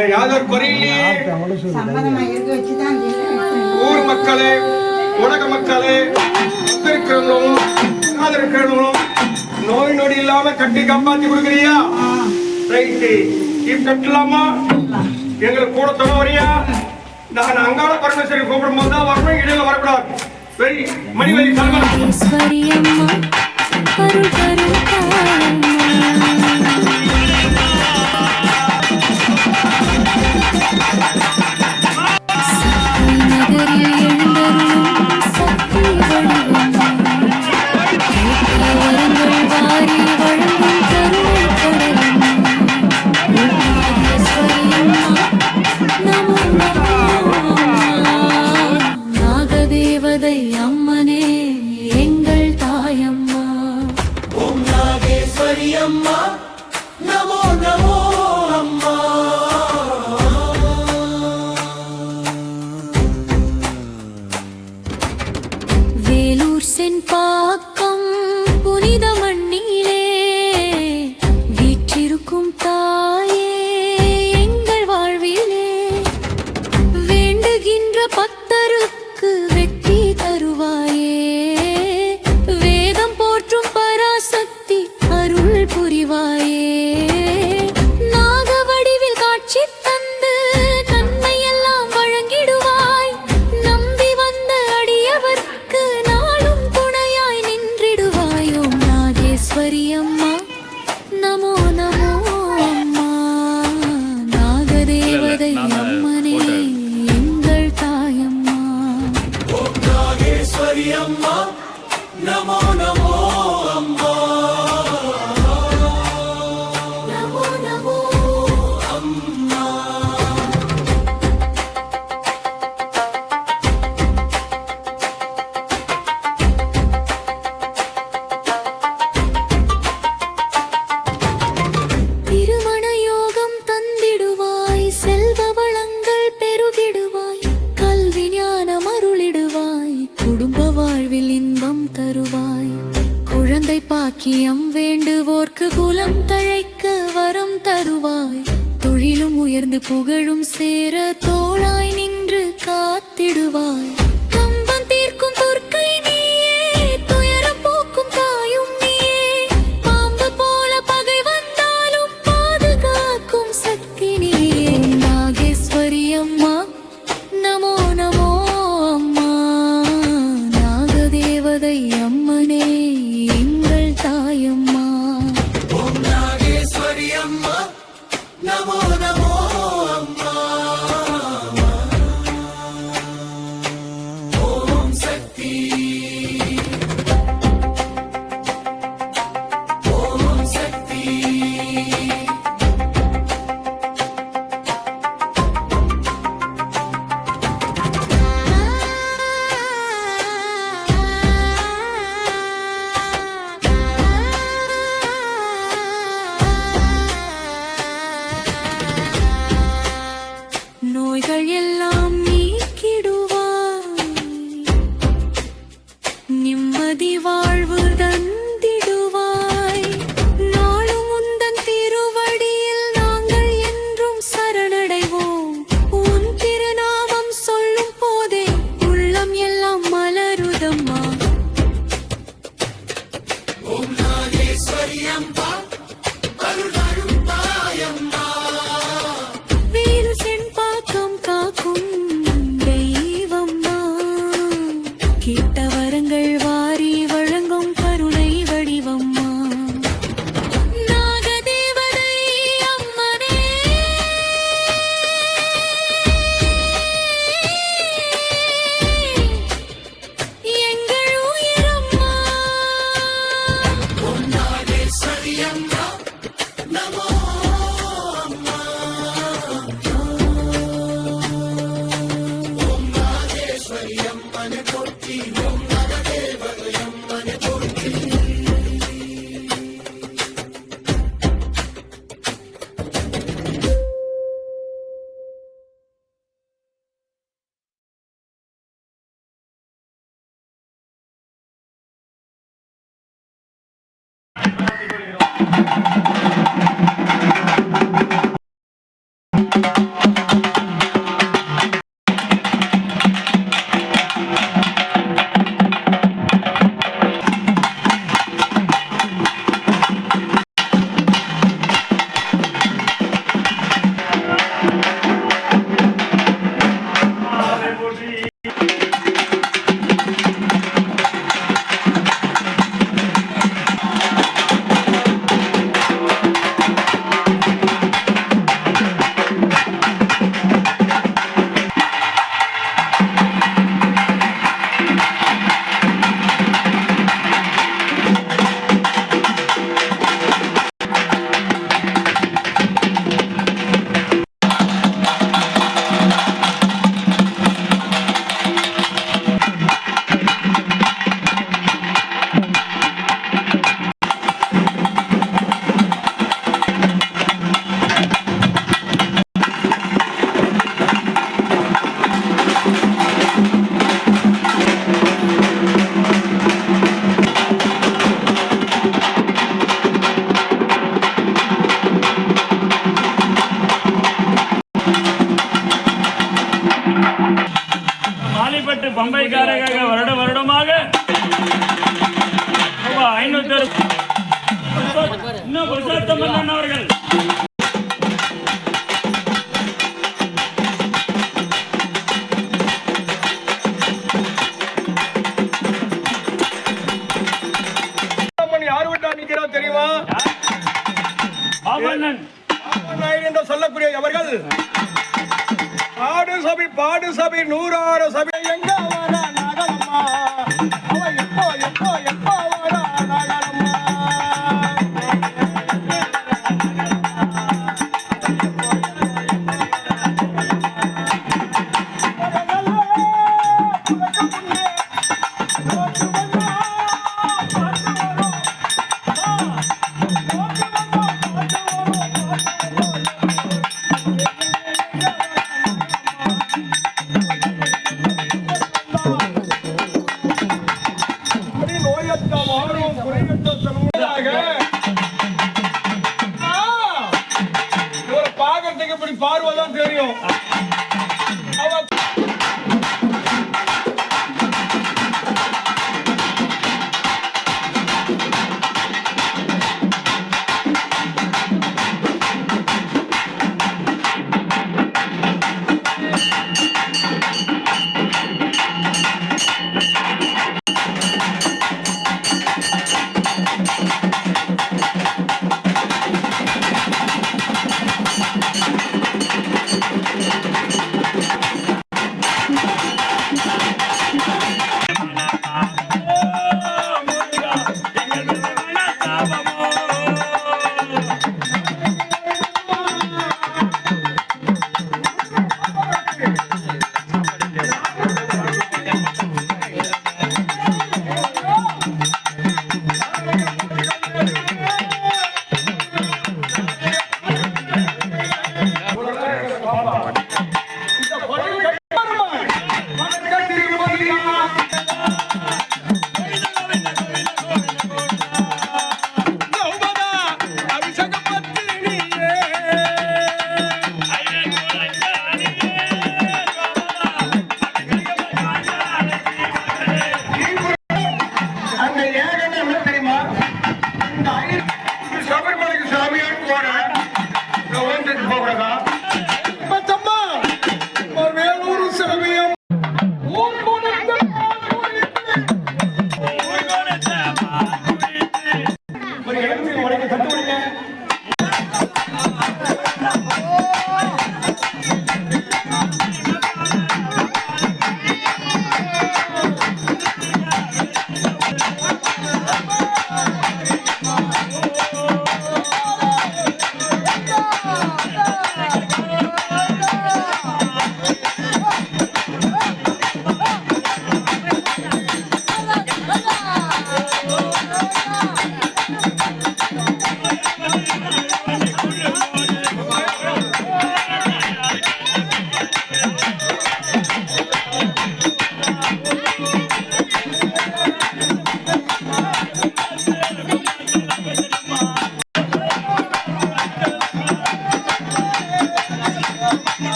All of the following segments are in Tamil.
யாதொரு குறையிலேயே ஊர் மக்களே, உலக மக்களே, இருக்கிறவங்களும் இருக்கிறவங்களும் நோய் நொடி இல்லாம கட்டி காப்பாத்தி கொடுக்குறியா? ரைட்டு, இப்ப கட்டலாமா? எங்களுக்கு கூட தொட வரியா? நான் அங்காள பரமேஸ்வரி கூப்பிடும் போது தான் வரணும், இடையில வரக்கூடாது. வெரி மணிவெளி தலைவர் அம்மனே எங்கள் தாயம்மா. ஓம் நாகேஸ்வரி அம்மா நமோ நமோ அம்மா. வேலூர் சென்பாக்கம் புனித மண்ணிலே வீற்றிருக்கும் தாயே எங்கள் வாழ்விலே வேண்டுகின்ற பக்தருக்கு வெற்றி தருவாயே. வேதம் போற்றும் பராசக்தி அருள் புரிவாயே. நாக வடிவில் காட்சி தந்து நன்மை எல்லாம் வழங்கிடுவாய். நம்பி வந்த அடியவர்க்கு நாளும் துணையாய் நின்றிடுவாய். ஓம் நாகேஸ்வரி அம்மா நமோ நமோ அம்மா. நாகதேவதை அம்மனே எங்கள் தாயம்மா. ஓம் நாகேஸ்வரி அம்மா நமோ நமோ அம்மா. நமோ நமோ அம்மா. திருமண யோகம் தந்திடுவாய். செல்வ வளங்கள் பெருகிடுவாய். கல்வி ஞானம் அருளிடுவாய். குடும்ப வாழ்வில் இன்பம் தருவாய். குழந்தை பாக்கியம் வேண்டுவோர்க்கு குலம் தழைக்க வரம் தருவாய். தொழிலும் உயர்ந்து புகழும் சேர தோளாய் நின்று காத்திடுவாய். கம்பம் தீர்க்கும் துர்க்கை நீயே, துயரம் போக்கும் தாயும் நீயே. பாம்பு போல பகை வந்தாலும் பாதுகாக்கும் சக்தி நீயே. நாகேஸ்வரி அம்மா நமோ நமோ அம்மா. நாகதேவதை அம்மனே எங்கள் தாயம்மா. ஓம் நாகேஸ்வரி அம்மா நமோ நமோ அம்மா. பம்பைக்காரர்கள் வருடமாக ரூபாய் 500 இன்னும் புருஷோத்தமன் அவர்கள் யார் விட்டா நிக்கிறா தெரியுமா? பாபண்ணன் என்று சொல்லக்கூடிய அவர்கள் பாடு சபை 106 சபை எங்க வரா நாகலம்மா, அவ எப்போ வரா நாகலம்மா. பாக்கிறதுக்கு இப்படி பார்வைதான் தெரியும்.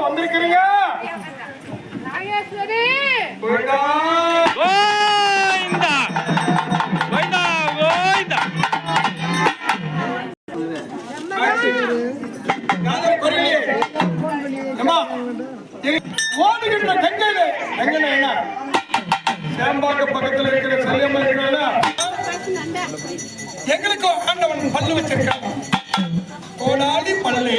வந்திருக்கிறீங்க ஓடுகின்ற கங்கையில எங்க சேம்பாக்க பக்கத்தில் இருக்கிற செல்லியம்மா இருக்கிறா எங்களுக்கு ஆண்டவன் பல்லு வச்சிருக்கான் கோடாலி பல்லு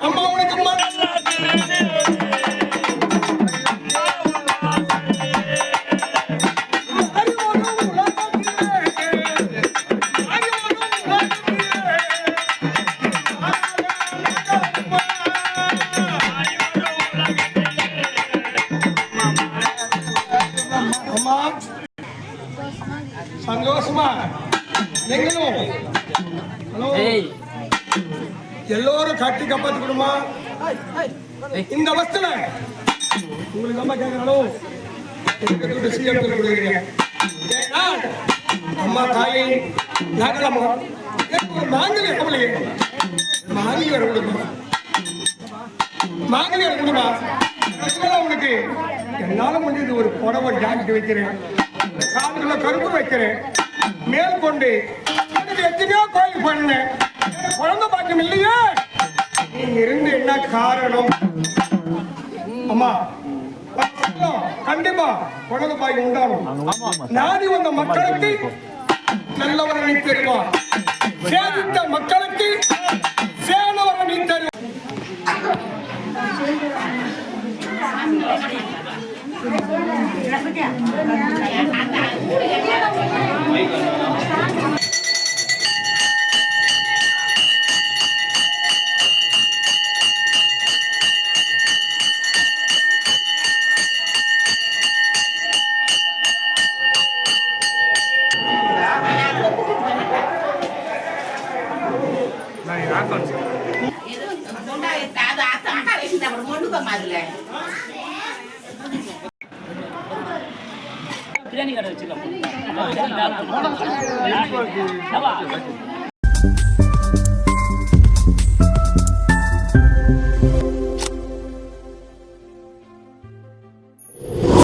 அம்மா உனக்கு மன அம்மா சந்தோஷமா நீங்களும் ஹலோ எல்லோரும் கட்டி காப்பாத்திக்கணுமா இந்த அவஸ்தையில உங்களுக்கு அம்மா கேட்கறாலும் அம்மா தாயே நாங்களம்மா மாங்கல்ய கவலையே மாங்கல்ய வர முடியுமா மாங்கல்ய வர முடியுமா உனக்கு என்னால முடிஞ்சது ஒரு புடவை ஜாக்கெட் வைக்கிறேன் காதுல கரும்பு வைக்கிறேன் மேல் கொண்டு எத்தனையோ கோயில் பண்ணேன் குழந்தை பாக்கியம் இல்லையே நீங்க இருந்து என்ன காரணம் அம்மா கண்டிப்பா குழந்தை பாக்கியம் உண்டாகும் நாடி வந்த மக்களுக்கு நல்லவரை தருவான் சேதித்த மக்களுக்கு சேனவரை தருவான் பிரியாணி கடை வச்சுக்கலாம்